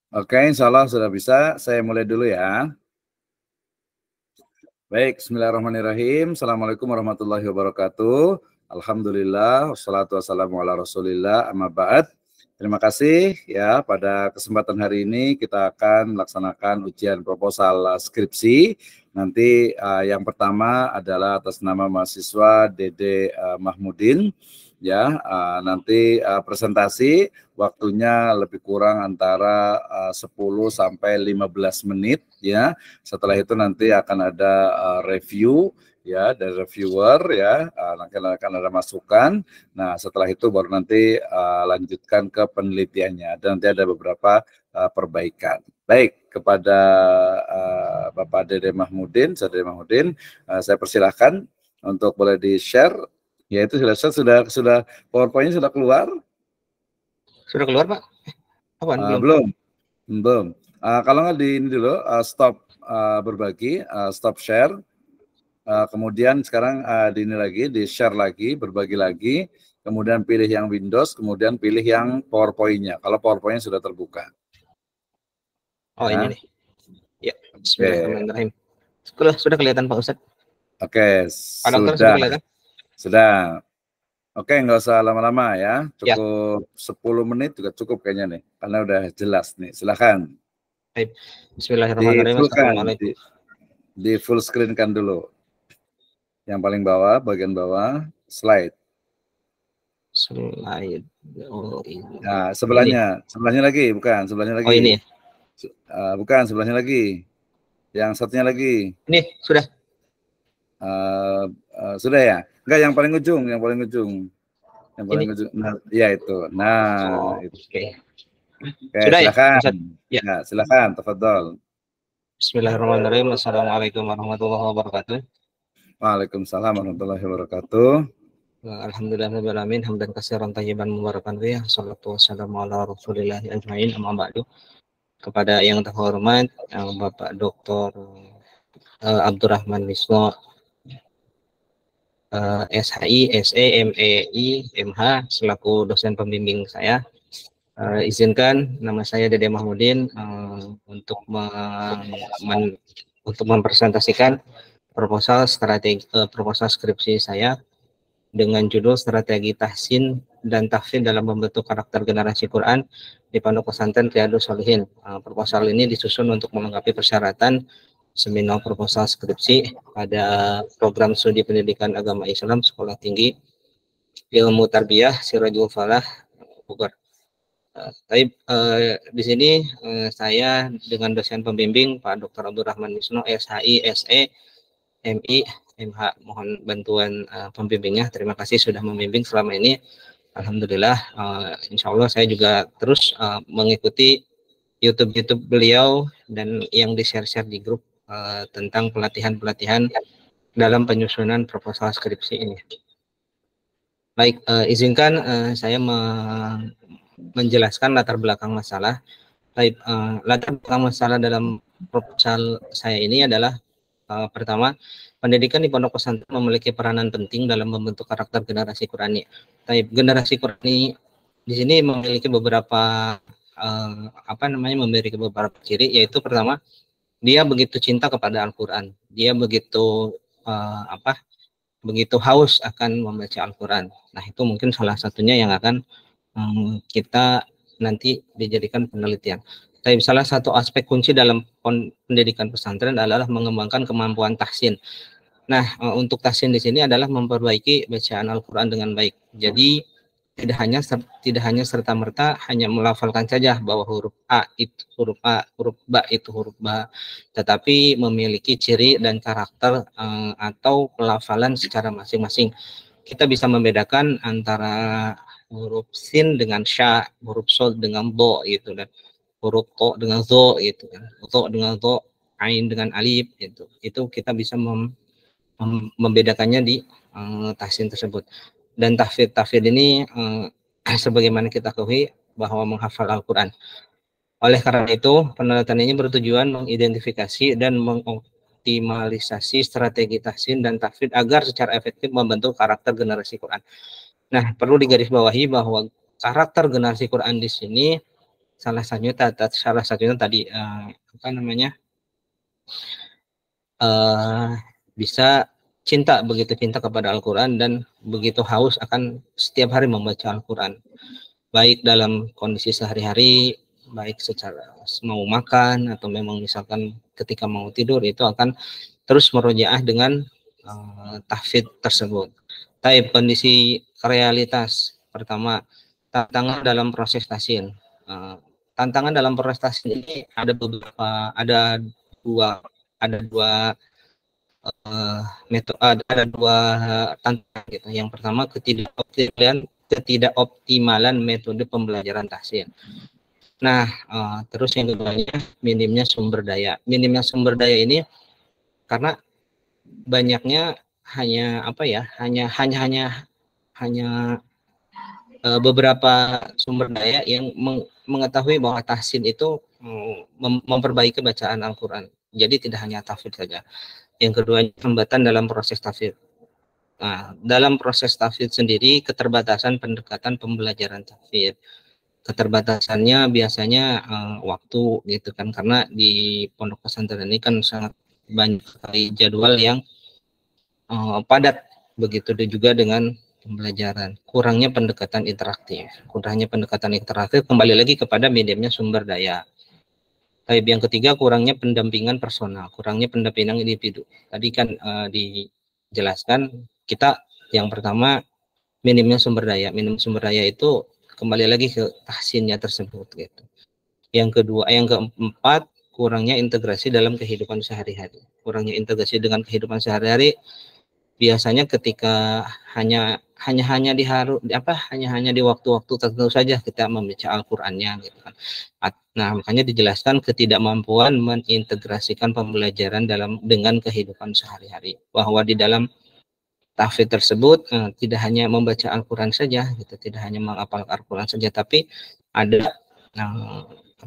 Oke, insya Allah sudah bisa. Saya mulai dulu ya. Baik, bismillahirrahmanirrahim. Assalamualaikum warahmatullahi wabarakatuh. Alhamdulillah, wassalatu wassalamu ala rasulillah, amma ba'd. Terima kasih ya, pada kesempatan hari ini kita akan melaksanakan ujian proposal skripsi. Nanti yang pertama adalah atas nama mahasiswa Dede Mahmudin. Ya, nanti presentasi waktunya lebih kurang antara 10 sampai 15 menit ya. Setelah itu nanti akan ada review ya dari reviewer ya, nanti akan ada masukan. Nah, setelah itu baru nanti lanjutkan ke penelitiannya dan nanti ada beberapa perbaikan. Baik, kepada Bapak Dede Mahmudin, saya persilahkan untuk boleh di-share. Ya, itu sudah PowerPoint-nya sudah keluar? Sudah keluar, Pak? Belum. Kalau nggak di ini dulu, stop berbagi, stop share. Kemudian sekarang di ini lagi, di share lagi, berbagi lagi. Kemudian pilih yang Windows, kemudian pilih yang PowerPoint-nya. Kalau PowerPoint-nya sudah terbuka. Oh, ya. Ini nih. Ya, bismillahirrahmanirrahim. Sudah kelihatan Pak Ustadz? Oke, sudah kelihatan? Sudah. Oke, nggak usah lama-lama ya. Cukup 10 menit juga cukup kayaknya nih. Karena udah jelas nih. Silakan. Baik. Bismillahirrahmanirrahim. Di full screen kan dulu. Yang paling bawah, bagian bawah, slide. Oh, ini. Nah, sebelahnya lagi, bukan, sebelahnya lagi. Oh, ini ya? Bukan, sebelahnya lagi. Yang satunya lagi. Ini, sudah. Sudah ya? Enggak, yang paling ujung. Yang paling ujung. Nah, ya itu. Nah, itu. Oke. Sudah silakan. Ya, silakan, tafadhol. Bismillahirrahmanirrahim. Assalamualaikum warahmatullahi wabarakatuh. Waalaikumsalam warahmatullahi wabarakatuh. Alhamdulillahirabbil alamin, hamdan katsiran thayyiban mubarakan fihi, shallallahu wassalamu ala rasulillah ajmain, amma ba'du. Kepada yang terhormat Bapak Dr. Abdurrahman Wisnu, SHI, SE, MEI, MH selaku dosen pembimbing saya. Izinkan nama saya Dede Mahmudin untuk mempresentasikan proposal skripsi saya dengan judul Strategi Tahsin dan Tahfidz dalam Membentuk Karakter Generasi Quran di Pondok Pesantren Riyadhus Shalihin. Proposal ini disusun untuk melengkapi persyaratan seminar proposal skripsi pada program studi pendidikan agama Islam Sekolah Tinggi Ilmu Tarbiyah Sirajul Falah Bogor. Di sini saya dengan dosen pembimbing Pak Dr. Abdurrahman Wisnu, SHI, SE, MI, MH, mohon bantuan pembimbingnya. Terima kasih sudah membimbing selama ini. Alhamdulillah, insya Allah saya juga terus mengikuti YouTube beliau dan yang di-share di grup tentang pelatihan dalam penyusunan proposal skripsi ini. Baik, izinkan saya menjelaskan latar belakang masalah. Latar belakang masalah dalam proposal saya ini adalah pertama, pendidikan di pondok pesantren memiliki peranan penting dalam membentuk karakter generasi Qurani. Generasi Qurani di sini memiliki beberapa memiliki beberapa ciri, yaitu pertama, dia begitu cinta kepada Al-Qur'an. Dia begitu begitu haus akan membaca Al-Qur'an. Nah, itu mungkin salah satunya yang akan kita nanti dijadikan penelitian. Tapi salah satu aspek kunci dalam pendidikan pesantren adalah mengembangkan kemampuan tahsin. Nah, untuk tahsin di sini adalah memperbaiki bacaan Al-Qur'an dengan baik. Jadi tidak hanya serta-merta hanya melafalkan saja bahwa huruf A itu huruf A, huruf ba itu huruf ba, tetapi memiliki ciri dan karakter atau pelafalan secara masing-masing. Kita bisa membedakan antara huruf sin dengan sya, huruf sol dengan bo gitu, dan huruf to dengan zo gitu kan, to dengan to, ain dengan alif gitu. Itu kita bisa membedakannya di tahsin tersebut. Dan tahfidz ini sebagaimana kita ketahui bahwa menghafal Al-Qur'an. Oleh karena itu, penelitian ini bertujuan mengidentifikasi dan mengoptimalisasi strategi tahsin dan tahfidz agar secara efektif membentuk karakter generasi Quran. Nah, perlu digarisbawahi bahwa karakter generasi Quran di sini salah satunya tadi apa namanya, bisa begitu cinta kepada Al-Quran dan begitu haus akan setiap hari membaca Al-Quran, baik dalam kondisi sehari-hari, baik secara mau makan atau memang misalkan ketika mau tidur, itu akan terus merojaah dengan tahfidz tersebut. Tapi kondisi realitas pertama, tantangan dalam proses tahsin. Tantangan dalam proses tahsin ini ada dua metode, ada dua tantangan gitu. Yang pertama, ketidakoptimalan metode pembelajaran tahsin. Nah, terus yang keduanya minimnya sumber daya. Minimnya sumber daya ini karena banyaknya hanya beberapa sumber daya yang mengetahui bahwa tahsin itu memperbaiki bacaan Al-Quran. Jadi tidak hanya tahfidz saja. Yang kedua, hambatan dalam proses tahfidz. Nah, dalam proses tahfidz sendiri, keterbatasan pendekatan pembelajaran tahfidz. Keterbatasannya biasanya waktu gitu kan, karena di pondok pesantren ini kan sangat banyak sekali jadwal yang padat, begitu juga dengan pembelajaran. Kurangnya pendekatan interaktif. Kembali lagi kepada mediumnya sumber daya. Tapi yang ketiga, kurangnya pendampingan personal, kurangnya pendampingan individu. Tadi kan dijelaskan, kita yang pertama minimnya sumber daya. Minim sumber daya itu kembali lagi ke tahsinnya tersebut gitu. Yang keempat, kurangnya integrasi dalam kehidupan sehari-hari. Kurangnya integrasi dengan kehidupan sehari-hari biasanya ketika hanya di waktu-waktu tertentu saja kita membaca Al-Qur'annya gitu kan. Nah, makanya dijelaskan ketidakmampuan mengintegrasikan pembelajaran dengan kehidupan sehari-hari. Bahwa di dalam tahfidz tersebut tidak hanya membaca Al-Qur'an saja gitu, tidak hanya menghafal Al-Qur'an saja, tapi ada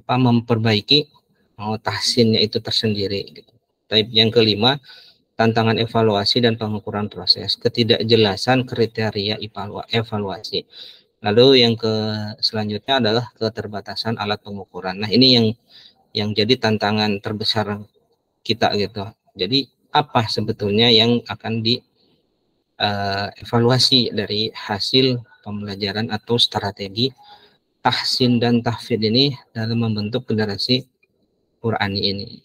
memperbaiki tahsinnya itu tersendiri gitu. Yang kelima, tantangan evaluasi dan pengukuran proses, ketidakjelasan kriteria evaluasi. Lalu yang selanjutnya adalah keterbatasan alat pengukuran. Nah, ini yang jadi tantangan terbesar kita gitu. Jadi apa sebetulnya yang akan dievaluasi dari hasil pembelajaran atau strategi tahsin dan tahfidz ini dalam membentuk generasi Qur'ani ini.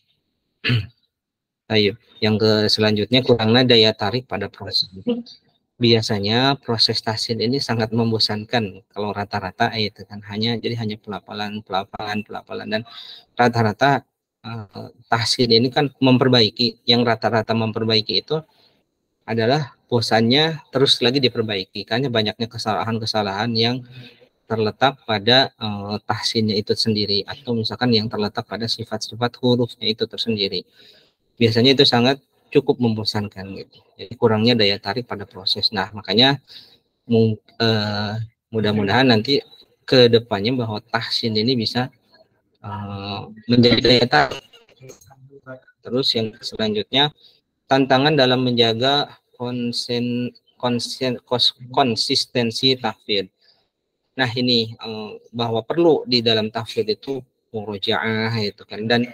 Ayo, yang selanjutnya, kurangnya daya tarik pada proses. Biasanya proses tahsin ini sangat membosankan kalau rata-rata itu kan hanya pelafalan dan rata-rata tahsin ini kan yang rata-rata memperbaiki itu adalah bosannya terus lagi diperbaiki, karena banyaknya kesalahan-kesalahan yang terletak pada tahsinnya itu sendiri, atau misalkan yang terletak pada sifat-sifat hurufnya itu tersendiri. Biasanya itu sangat cukup membosankan gitu. Jadi kurangnya daya tarik pada proses. Nah, makanya mudah-mudahan nanti ke depannya bahwa tahsin ini bisa menjadi daya tarik. Terus yang selanjutnya, tantangan dalam menjaga konsistensi tahfidz. Nah, ini bahwa perlu di dalam tahfidz itu murojaah itu kan, dan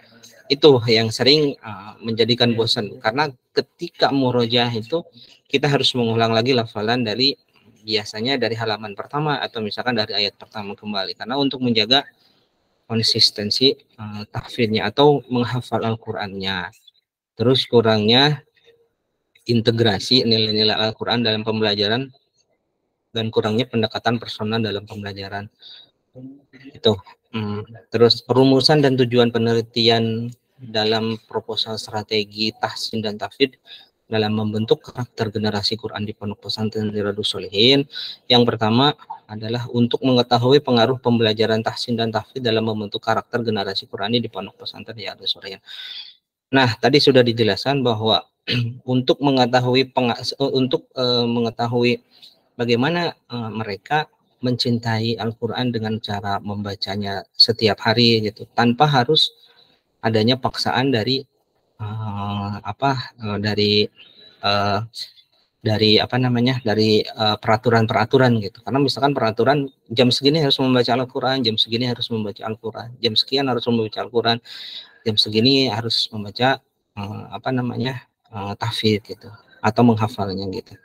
itu yang sering menjadikan bosan, karena ketika murojaah itu kita harus mengulang lagi lafalan biasanya dari halaman pertama atau misalkan dari ayat pertama kembali, karena untuk menjaga konsistensi tahfidznya atau menghafal Al-Qur'annya. Terus kurangnya integrasi nilai-nilai Al-Qur'an dalam pembelajaran dan kurangnya pendekatan personal dalam pembelajaran itu. Terus perumusan dan tujuan penelitian dalam proposal strategi tahsin dan tahfidz dalam membentuk karakter generasi Quran di Pondok Pesantren Riyadhus Shalihin. Yang pertama adalah untuk mengetahui pengaruh pembelajaran tahsin dan tahfidz dalam membentuk karakter generasi Qurani di Pondok Pesantren Riyadhus Shalihin. Nah, tadi sudah dijelaskan bahwa untuk mengetahui bagaimana mereka mencintai Al-Quran dengan cara membacanya setiap hari gitu, tanpa harus adanya paksaan dari dari apa namanya, dari peraturan-peraturan gitu. Karena misalkan peraturan jam segini harus membaca Al-Qur'an, jam segini harus membaca Al-Qur'an, jam sekian harus membaca Al-Qur'an, jam segini harus membaca apa namanya, tahfidz gitu atau menghafalnya gitu.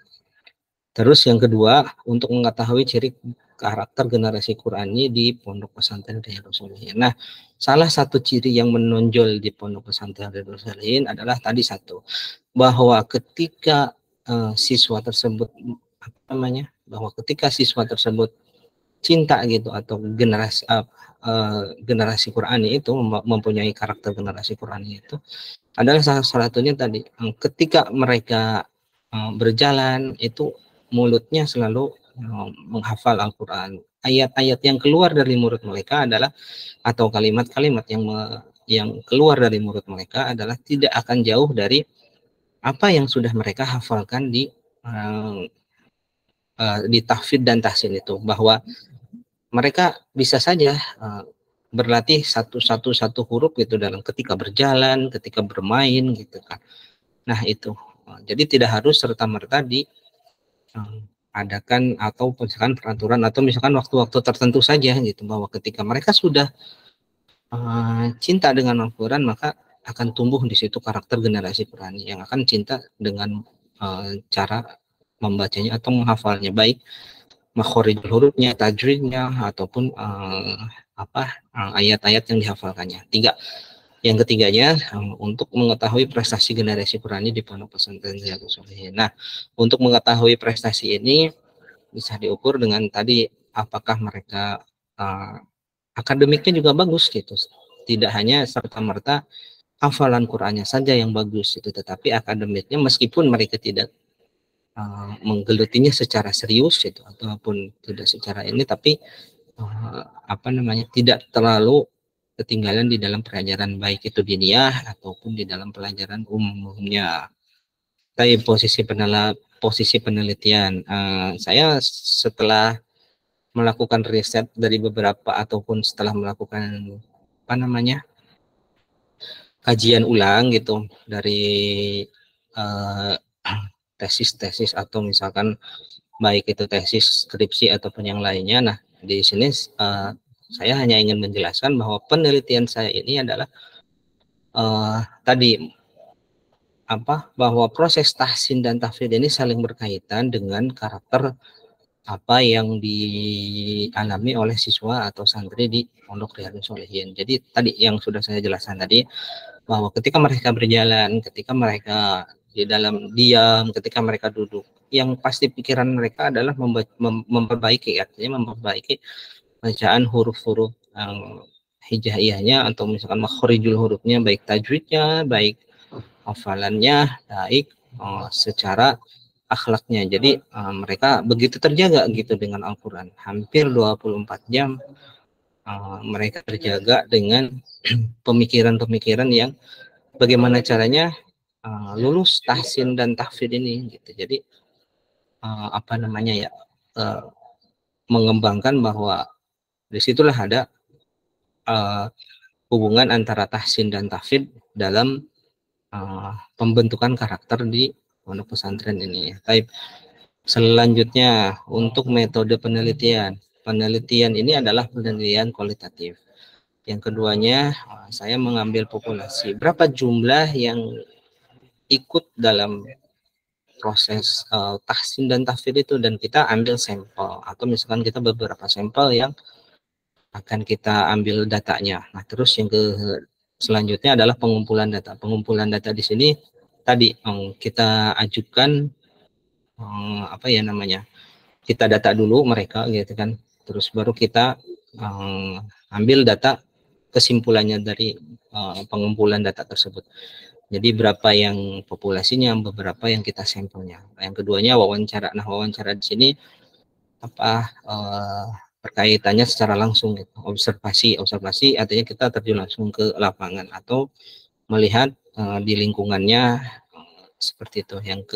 Terus yang kedua, untuk mengetahui ciri karakter generasi Qur'ani di Pondok Pesantren Riyadhus Shalihin. Nah, salah satu ciri yang menonjol di Pondok Pesantren Riyadhus Shalihin adalah tadi satu, bahwa ketika siswa tersebut apa namanya, bahwa ketika siswa tersebut cinta gitu atau generasi Qur'ani itu mempunyai karakter generasi Qur'ani itu adalah salah satunya tadi, ketika mereka berjalan itu mulutnya selalu menghafal Al-Qur'an. Ayat-ayat yang keluar dari mulut mereka adalah, atau kalimat-kalimat yang keluar dari mulut mereka adalah tidak akan jauh dari apa yang sudah mereka hafalkan di tahfidz dan tahsin itu, bahwa mereka bisa saja berlatih satu huruf gitu dalam ketika berjalan, ketika bermain gitu kan. Nah itu, jadi tidak harus serta-merta adakan atau misalkan peraturan atau misalkan waktu-waktu tertentu saja gitu, bahwa ketika mereka sudah cinta dengan Al-Quran, maka akan tumbuh di situ karakter generasi Qurani yang akan cinta dengan cara membacanya atau menghafalnya, baik makhorijul hurufnya, tajwidnya, ataupun ayat-ayat yang dihafalkannya. Yang ketiganya, untuk mengetahui prestasi generasi Qurani di Pondok Pesantren Riyadhus Shalihin. Nah, untuk mengetahui prestasi ini bisa diukur dengan tadi, apakah mereka akademiknya juga bagus gitu. Tidak hanya serta-merta hafalan Qur'annya saja yang bagus itu, tetapi akademiknya meskipun mereka tidak menggelutinya secara serius itu ataupun tidak secara ini, tapi apa namanya, tidak terlalu ketinggalan di dalam pelajaran baik itu diniyah ataupun di dalam pelajaran umumnya. Tapi posisi penelitian, saya setelah melakukan riset dari beberapa ataupun setelah melakukan apa namanya, kajian ulang gitu dari tesis-tesis atau misalkan baik itu tesis, skripsi ataupun yang lainnya. Nah, di sini saya hanya ingin menjelaskan bahwa penelitian saya ini adalah tadi bahwa proses tahsin dan tahfidz ini saling berkaitan dengan karakter apa yang dialami oleh siswa atau santri di Pondok Riyadhus Shalihin. Jadi tadi yang sudah saya jelaskan tadi, bahwa ketika mereka berjalan, ketika mereka di dalam diam, ketika mereka duduk, yang pasti pikiran mereka adalah memperbaiki, artinya memperbaiki bacaan huruf-huruf hijaiyahnya atau misalkan makhorijul hurufnya, baik tajwidnya, baik hafalannya, baik secara akhlaknya. Jadi mereka begitu terjaga gitu dengan Al-Quran. Hampir 24 jam mereka terjaga dengan pemikiran-pemikiran yang bagaimana caranya lulus tahsin dan tahfidz ini gitu. Jadi apa namanya ya, mengembangkan bahwa disitulah ada hubungan antara tahsin dan tahfidz dalam pembentukan karakter di pondok pesantren ini. Tapi selanjutnya, untuk metode penelitian ini adalah penelitian kualitatif. Yang keduanya, saya mengambil populasi, berapa jumlah yang ikut dalam proses tahsin dan tahfidz itu, dan kita ambil sampel atau misalkan kita beberapa sampel yang akan kita ambil datanya. Nah, terus yang selanjutnya adalah pengumpulan data. Pengumpulan data di sini tadi kita ajukan apa ya namanya, kita data dulu mereka gitu kan, terus baru kita ambil data kesimpulannya dari pengumpulan data tersebut. Jadi berapa yang populasinya, beberapa yang kita sampelnya. Yang keduanya wawancara. Nah, wawancara di sini berkaitannya secara langsung gitu. Observasi artinya kita terjun langsung ke lapangan atau melihat di lingkungannya seperti itu. Yang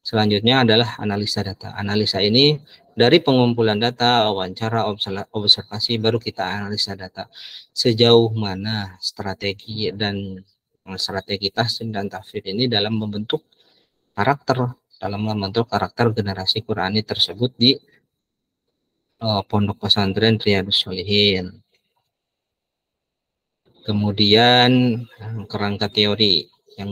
selanjutnya adalah analisa data. Analisa ini dari pengumpulan data, wawancara, observasi, baru kita analisa data. Sejauh mana strategi tahsin dan tahfidz ini dalam membentuk karakter dalam membentuk karakter generasi Qurani tersebut di Pondok Pesantren Riyadhus Shalihin. Kemudian kerangka teori yang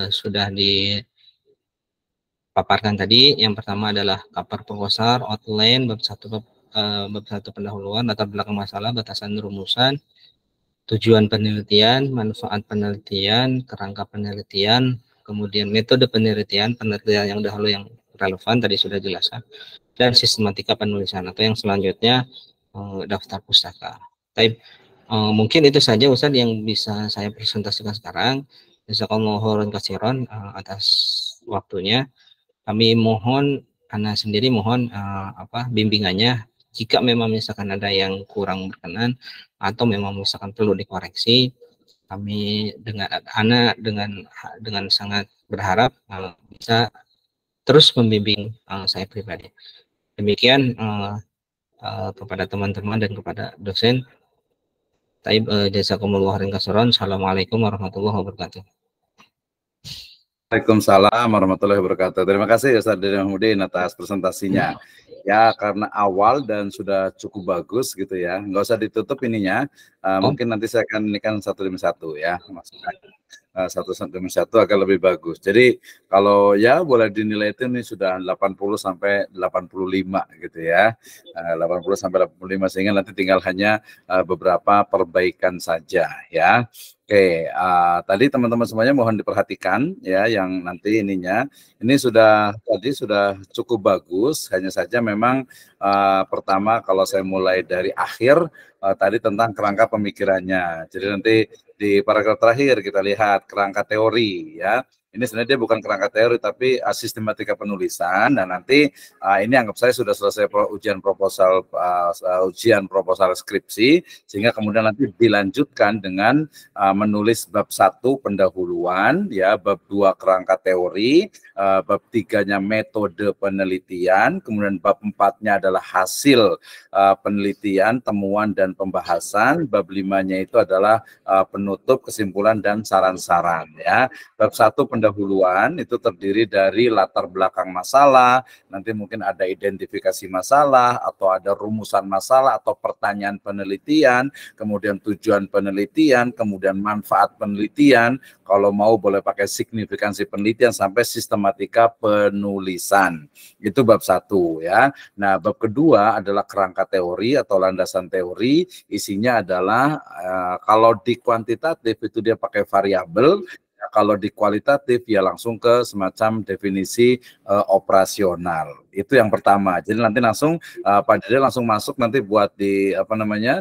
sudah dipaparkan tadi, yang pertama adalah kapar proposal, outline, bab 1 pendahuluan, latar belakang masalah, batasan rumusan, tujuan penelitian, manfaat penelitian, kerangka penelitian, kemudian metode penelitian yang dahulu yang relevan tadi sudah jelaskan, dan sistematika penulisan atau yang selanjutnya daftar pustaka. Mungkin itu saja Ustadz yang bisa saya presentasikan sekarang. Jazakallahu khairan katsiran atas waktunya. Kami mohon, Ana sendiri mohon bimbingannya jika memang misalkan ada yang kurang berkenan atau memang misalkan perlu dikoreksi. Kami dengan sangat berharap bisa terus membimbing saya pribadi. Demikian kepada teman-teman dan kepada dosen. Jazakumullah khairan katsiran. Assalamualaikum warahmatullahi wabarakatuh. Waalaikumsalam warahmatullahi wabarakatuh. Terima kasih Ustaz Dede Mahmudin atas presentasinya. Ya, karena awal dan sudah cukup bagus gitu ya. Nggak usah ditutup ininya. Mungkin nanti saya akan ini kan satu demi satu ya. Maksudnya satu demi satu akan lebih bagus. Jadi kalau ya boleh dinilai itu ini sudah 80 sampai 85 gitu ya. 80 sampai 85 sehingga nanti tinggal hanya beberapa perbaikan saja ya. Oke, tadi teman-teman semuanya mohon diperhatikan ya yang nanti ininya. Ini tadi sudah cukup bagus, hanya saja memang pertama kalau saya mulai dari akhir tadi tentang kerangka pemikirannya. Jadi nanti di paragraf terakhir kita lihat kerangka teori ya. Ini sebenarnya dia bukan kerangka teori tapi sistematika penulisan, dan nanti ini anggap saya sudah selesai ujian proposal skripsi, sehingga kemudian nanti dilanjutkan dengan menulis bab 1 pendahuluan ya, bab 2 kerangka teori, bab 3-nya metode penelitian, kemudian bab 4-nya adalah hasil penelitian, temuan dan pembahasan, bab 5-nya itu adalah penutup, kesimpulan dan saran-saran ya. Bab 1 pendahuluan itu terdiri dari latar belakang masalah, nanti mungkin ada identifikasi masalah atau ada rumusan masalah atau pertanyaan penelitian, kemudian tujuan penelitian, kemudian manfaat penelitian, kalau mau boleh pakai signifikansi penelitian sampai sistematika penulisan. Itu bab 1 ya. Nah, bab kedua adalah kerangka teori atau landasan teori, isinya adalah kalau di kuantitatif itu dia pakai variabel. Kalau di kualitatif ya langsung ke semacam definisi operasional. Itu yang pertama. Jadi nanti langsung Pak Dede langsung masuk nanti buat di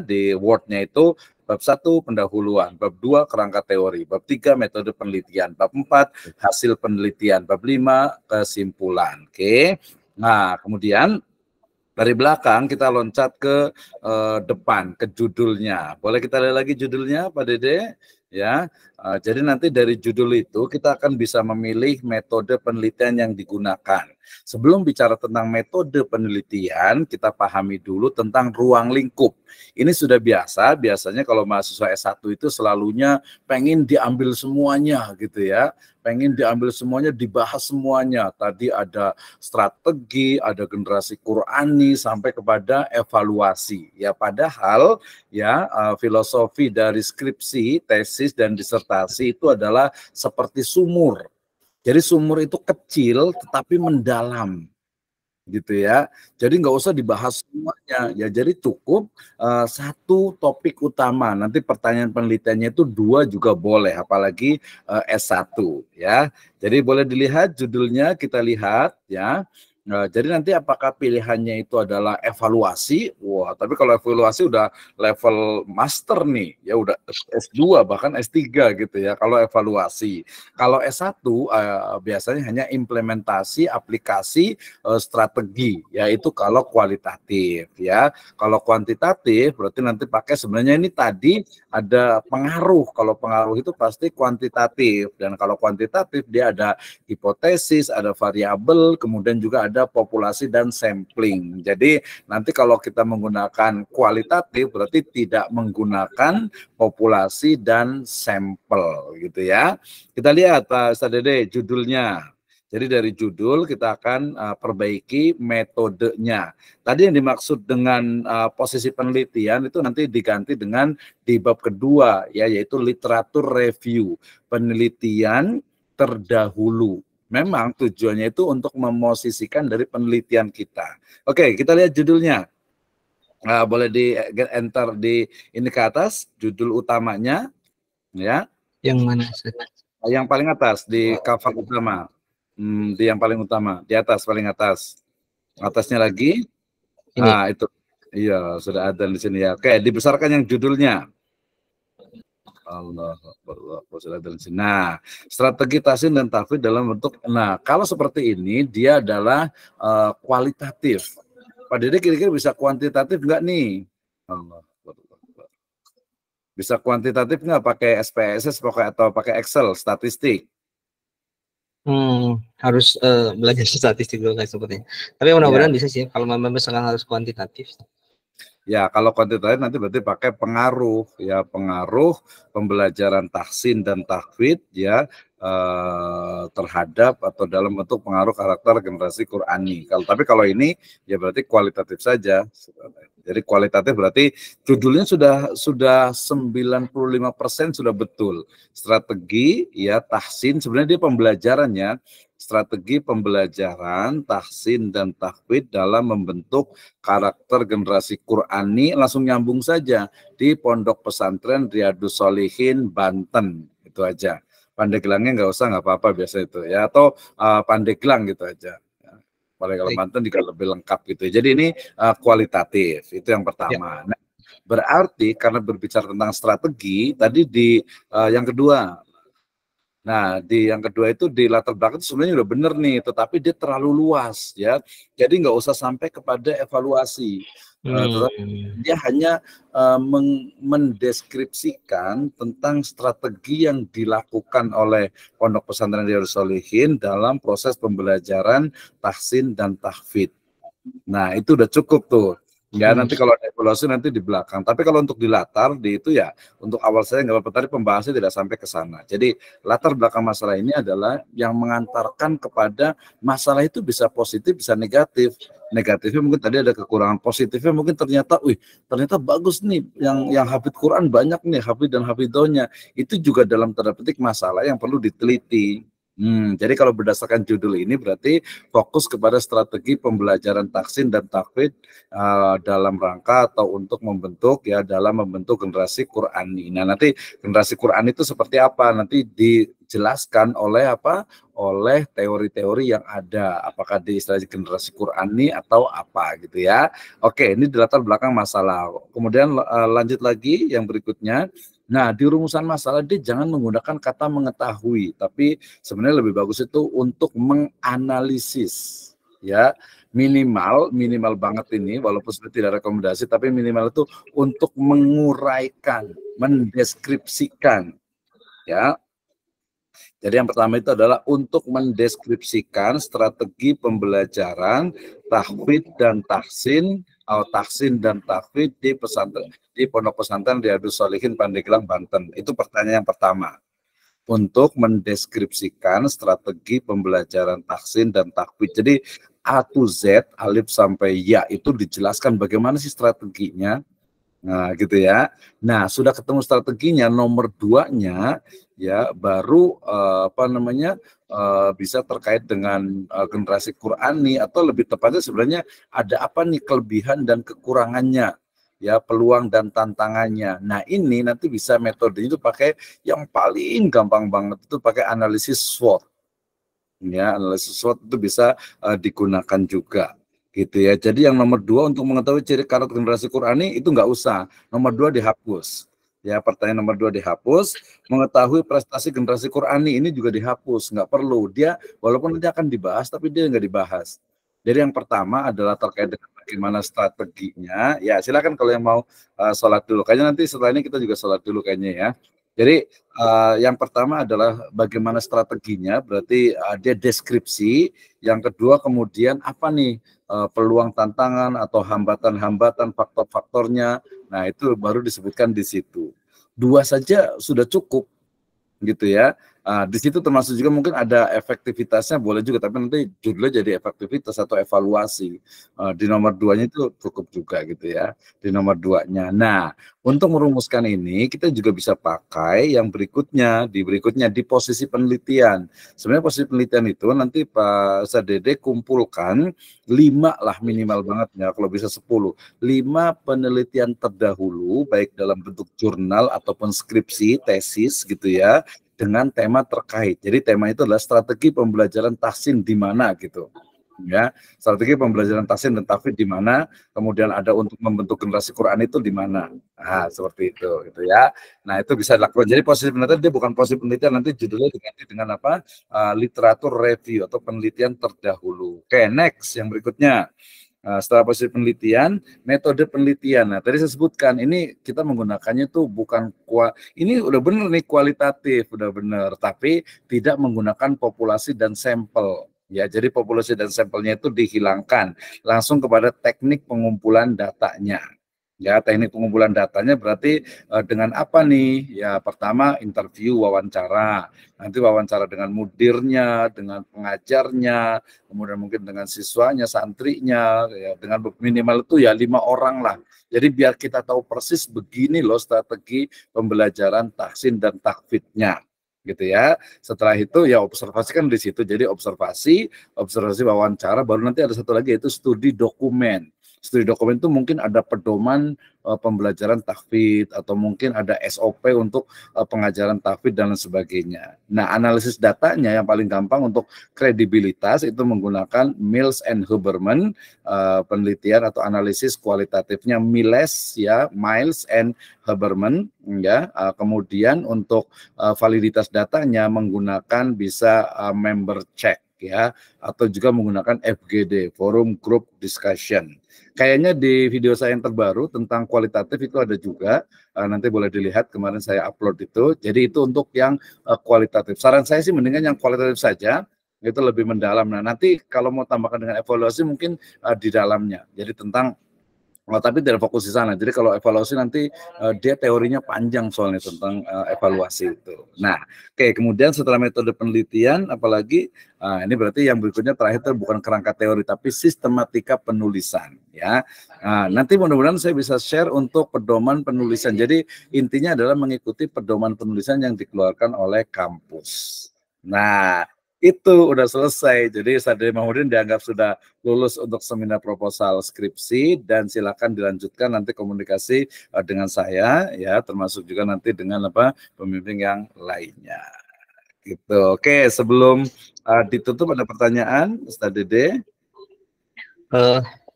di Word-nya itu bab 1 pendahuluan, bab 2 kerangka teori, bab 3 metode penelitian, bab 4 hasil penelitian, bab 5 kesimpulan. Oke. Nah, kemudian dari belakang kita loncat ke depan, ke judulnya. Boleh kita lihat lagi judulnya Pak Dede? Ya, jadi nanti dari judul itu kita akan bisa memilih metode penelitian yang digunakan. Sebelum bicara tentang metode penelitian, kita pahami dulu tentang ruang lingkup. Ini sudah biasanya kalau mahasiswa S1 itu selalunya pengen diambil semuanya gitu ya. Pengen diambil semuanya, dibahas semuanya. Tadi ada strategi, ada generasi Qurani, sampai kepada evaluasi. Ya, padahal ya filosofi dari skripsi, tesis dan disertasi itu adalah seperti sumur. Jadi sumur itu kecil tetapi mendalam gitu ya. Jadi nggak usah dibahas semuanya ya. Jadi cukup satu topik utama. Nanti pertanyaan penelitiannya itu 2 juga boleh, apalagi S1 ya. Jadi boleh dilihat judulnya, kita lihat ya. Jadi nanti apakah pilihannya itu adalah evaluasi? Wah, tapi kalau evaluasi udah level master nih, ya udah S2 bahkan S3 gitu ya. Kalau evaluasi, kalau S1 biasanya hanya implementasi aplikasi strategi, yaitu kalau kualitatif ya. Kalau kuantitatif berarti nanti pakai sebenarnya ini tadi ada pengaruh. Kalau pengaruh itu pasti kuantitatif, dan kalau kuantitatif dia ada hipotesis, ada variabel, kemudian juga ada populasi dan sampling. Jadi nanti kalau kita menggunakan kualitatif berarti tidak menggunakan populasi dan sampel gitu ya. Kita lihat Pak Ustaz Dede judulnya. Jadi dari judul kita akan perbaiki metodenya. Tadi yang dimaksud dengan posisi penelitian itu nanti diganti dengan di bab kedua, ya, yaitu literatur review, penelitian terdahulu. Memang tujuannya itu untuk memosisikan dari penelitian kita. Oke, kita lihat judulnya. Boleh di enter di ini ke atas, judul utamanya, ya. Yang mana? Yang paling atas di cover utama. Di yang paling utama, di atas, paling atas. Atasnya lagi. Ini. Nah, itu. Iya, sudah ada di sini ya. Oke, dibesarkan yang judulnya. Allah, sudah ada di sini. Nah, strategi tahsin dan tahfidz dalam bentuk. Nah, kalau seperti ini dia adalah kualitatif. Pak Dede kira-kira bisa kuantitatif enggak nih? Allah. Bisa kuantitatif nggak pakai SPSS atau pakai Excel statistik? Harus belajar statistik dulu guys sepertinya. Tapi mudah-mudahan bisa sih kalau memang misalkan harus kuantitatif. Ya, kalau kuantitatif nanti berarti pakai pengaruh, ya, pengaruh pembelajaran tahsin dan tahfidz, ya, terhadap atau dalam bentuk pengaruh karakter generasi Qur'ani. Tapi kalau ini ya berarti kualitatif saja. Jadi kualitatif berarti judulnya sudah 95% sudah betul. Strategi, ya, tahsin sebenarnya dia pembelajarannya, strategi pembelajaran tahsin dan tahfidz dalam membentuk karakter generasi Qur'ani, langsung nyambung saja di Pondok Pesantren Riyadhus Shalihin Banten, itu aja. Pandegelangnya nggak usah, nggak apa-apa biasa itu, ya, atau Pandeglang gitu aja. Kalau Banten juga lebih lengkap gitu. Jadi ini kualitatif, itu yang pertama. Nah, berarti karena berbicara tentang strategi tadi di yang kedua. Nah, di yang kedua itu di latar belakang itu sebenarnya udah bener nih, tetapi dia terlalu luas, ya. Jadi nggak usah sampai kepada evaluasi. Tetapi dia hanya mendeskripsikan tentang strategi yang dilakukan oleh Pondok Pesantren Riyadhus Shalihin dalam proses pembelajaran tahsin dan tahfidz. Nah, itu udah cukup tuh. Ya, nanti kalau ada evaluasi nanti di belakang. Tapi kalau untuk di latar, di itu ya, untuk awal saya nggak apa-apa, tadi pembahasannya tidak sampai ke sana. Jadi latar belakang masalah ini adalah yang mengantarkan kepada masalah itu bisa positif, bisa negatif. Negatifnya mungkin tadi ada kekurangan, positifnya mungkin ternyata, ternyata bagus nih, yang hafidz Quran banyak nih, hafidz dan hafidzohnya. Itu juga dalam tanda petik masalah yang perlu diteliti. Jadi kalau berdasarkan judul ini berarti fokus kepada strategi pembelajaran tahsin dan tahfidz dalam rangka atau untuk membentuk, ya, dalam membentuk generasi Qur'ani. Nah, nanti generasi Qur'ani itu seperti apa? Nanti dijelaskan oleh apa? Oleh teori-teori yang ada. Apakah di istilah generasi Qur'ani atau apa gitu ya. Oke, ini di latar belakang masalah. Kemudian lanjut lagi yang berikutnya. Nah, di rumusan masalah dia jangan menggunakan kata mengetahui, tapi sebenarnya lebih bagus itu untuk menganalisis, ya. Minimal banget ini, walaupun sudah tidak rekomendasi, tapi minimal itu untuk menguraikan, mendeskripsikan, ya. Jadi yang pertama itu adalah untuk mendeskripsikan strategi pembelajaran tahfidz dan tahsin, atau tahsin dan tahfidz di pesantren, di Pondok Pesantren Riyadhus Shalihin Pandeglang Banten. Itu pertanyaan yang pertama. Untuk mendeskripsikan strategi pembelajaran tahsin dan tahfidz. Jadi A to Z, alif sampai ya itu dijelaskan bagaimana sih strateginya. Nah, gitu ya. Nah, sudah ketemu strateginya, nomor 2-nya ya baru bisa terkait dengan generasi Qur'ani, atau lebih tepatnya sebenarnya ada apa nih kelebihan dan kekurangannya, ya, peluang dan tantangannya. Nah, ini nanti bisa metode itu pakai yang paling gampang banget itu pakai analisis SWOT. Ya, analisis SWOT itu bisa digunakan juga. Gitu ya. Jadi yang nomor 2 untuk mengetahui ciri karakter generasi Qur'ani itu nggak usah. Nomor 2 dihapus. Ya, pertanyaan nomor 2 dihapus. Mengetahui prestasi generasi Qur'ani ini juga dihapus, nggak perlu. Dia walaupun nanti akan dibahas, tapi dia nggak dibahas. Jadi yang pertama adalah terkait dengan bagaimana strateginya. Ya, silakan kalau yang mau sholat dulu. Kayaknya nanti setelah ini kita juga sholat dulu kayaknya ya. Jadi yang pertama adalah bagaimana strateginya, berarti dia deskripsi. Yang kedua kemudian apa nih peluang, tantangan atau hambatan-hambatan, faktor-faktornya. Nah, itu baru disebutkan di situ. 2 saja sudah cukup gitu ya. Di situ termasuk juga mungkin ada efektivitasnya boleh juga, tapi nanti judulnya jadi efektivitas atau evaluasi. Di nomor 2-nya itu cukup juga gitu ya, di nomor 2-nya. Nah, untuk merumuskan ini kita juga bisa pakai yang berikutnya, di posisi penelitian. Sebenarnya posisi penelitian itu nanti Pak Sadede kumpulkan 5 lah minimal banget ya, kalau bisa 10. 5 penelitian terdahulu baik dalam bentuk jurnal ataupun skripsi, tesis gitu ya, dengan tema terkait. Jadi tema itu adalah strategi pembelajaran tahsin di mana gitu. Ya, strategi pembelajaran tahsin dan tahfidz di mana, kemudian ada untuk membentuk generasi Quran itu di mana. Nah, seperti itu gitu ya. Nah, itu bisa dilakukan. Jadi posisi penelitian dia bukan posisi penelitian, nanti judulnya diganti dengan apa? Literatur review atau penelitian terdahulu. Oke, next yang berikutnya. Setelah posisi penelitian, metode penelitian. Nah, tadi saya sebutkan ini kita menggunakannya tuh bukan ini udah bener nih kualitatif, udah bener, tapi tidak menggunakan populasi dan sampel. Ya, jadi populasi dan sampelnya itu dihilangkan, langsung kepada teknik pengumpulan datanya. Ya, teknik pengumpulan datanya berarti dengan apa nih? Ya, pertama interview, wawancara. Nanti wawancara dengan mudirnya, dengan pengajarnya, kemudian mungkin dengan siswanya, santrinya, ya, dengan minimal itu ya 5 orang lah. Jadi biar kita tahu persis begini loh strategi pembelajaran tahsin dan tahfidznya gitu ya. Setelah itu ya observasi kan di situ. Jadi observasi wawancara, baru nanti ada satu lagi yaitu studi dokumen. Studi dokumen itu mungkin ada pedoman pembelajaran tahfidz atau mungkin ada SOP untuk pengajaran tahfidz dan lain sebagainya. Nah, analisis datanya yang paling gampang untuk kredibilitas itu menggunakan Mills and Huberman, penelitian atau analisis kualitatifnya Miles ya, Miles and Huberman ya. Kemudian untuk validitas datanya menggunakan bisa member check ya, atau juga menggunakan FGD, Forum Group Discussion. Kayaknya di video saya yang terbaru tentang kualitatif itu ada juga, nanti boleh dilihat, kemarin saya upload itu. Jadi itu untuk yang kualitatif. Saran saya sih mendingan yang kualitatif saja, itu lebih mendalam. Nah, nanti kalau mau tambahkan dengan evaluasi mungkin di dalamnya. Jadi tentang tapi tidak fokus di sana. Jadi kalau evaluasi nanti dia teorinya panjang soalnya tentang evaluasi itu. Nah, oke, kemudian setelah metode penelitian, apalagi ini berarti yang berikutnya terakhir itu bukan kerangka teori tapi sistematika penulisan ya. Nanti mudah-mudahan saya bisa share untuk pedoman penulisan. Jadi intinya adalah mengikuti pedoman penulisan yang dikeluarkan oleh kampus. Nah, itu udah selesai. Jadi Sadede Mahmudin dianggap sudah lulus untuk seminar proposal skripsi dan silakan dilanjutkan nanti komunikasi dengan saya ya, termasuk juga nanti dengan pembimbing yang lainnya. Gitu. Oke, sebelum ditutup ada pertanyaan, Ustaz Dede?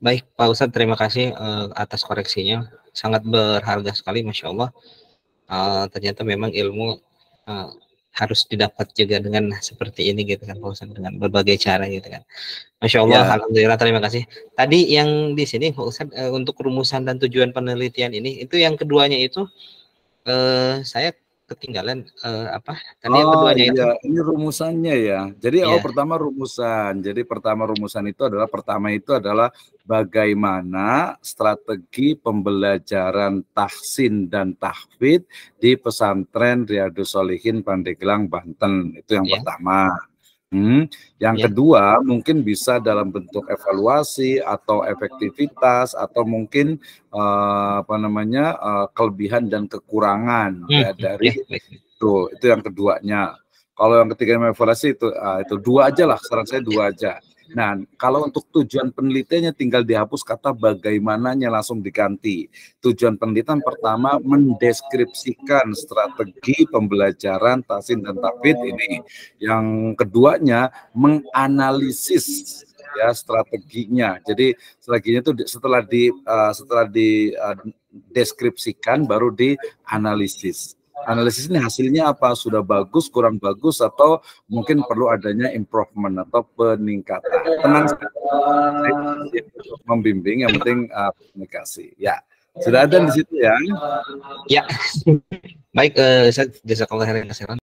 Baik Pak Ustadz, terima kasih atas koreksinya, sangat berharga sekali, Masya Allah. Ternyata memang ilmu harus didapat juga dengan seperti ini gitu kan Pak Ustadz, dengan berbagai cara gitu kan. Masya Allah, ya. Alhamdulillah, terima kasih. Tadi yang di sini Pak Ustadz untuk rumusan dan tujuan penelitian ini, itu yang keduanya itu saya ketinggalan tadi yang keduanya itu. Ini rumusannya ya. Jadi pertama rumusan. Jadi pertama rumusan itu adalah bagaimana strategi pembelajaran tahsin dan tahfidz di pesantren Riyadhus Shalihin Pandeglang, Banten. Itu yang pertama. Yang kedua mungkin bisa dalam bentuk evaluasi atau efektivitas atau mungkin kelebihan dan kekurangan dari itu yang keduanya. Kalau yang ketiga evaluasi itu dua aja lah, saran saya dua aja. Nah, kalau untuk tujuan penelitiannya tinggal dihapus kata bagaimananya, langsung diganti. Tujuan penelitian pertama mendeskripsikan strategi pembelajaran tahsin dan tahfidz ini. Yang keduanya menganalisis ya strateginya. Jadi strateginya itu setelah dideskripsikan baru dianalisis. Analisis ini hasilnya apa? Sudah bagus, kurang bagus, atau mungkin perlu adanya improvement atau peningkatan. Tenang saya membimbing, yang penting komunikasi. Ya, sudah ada di situ ya. Ya, baik. Saya jazakallahu khairan.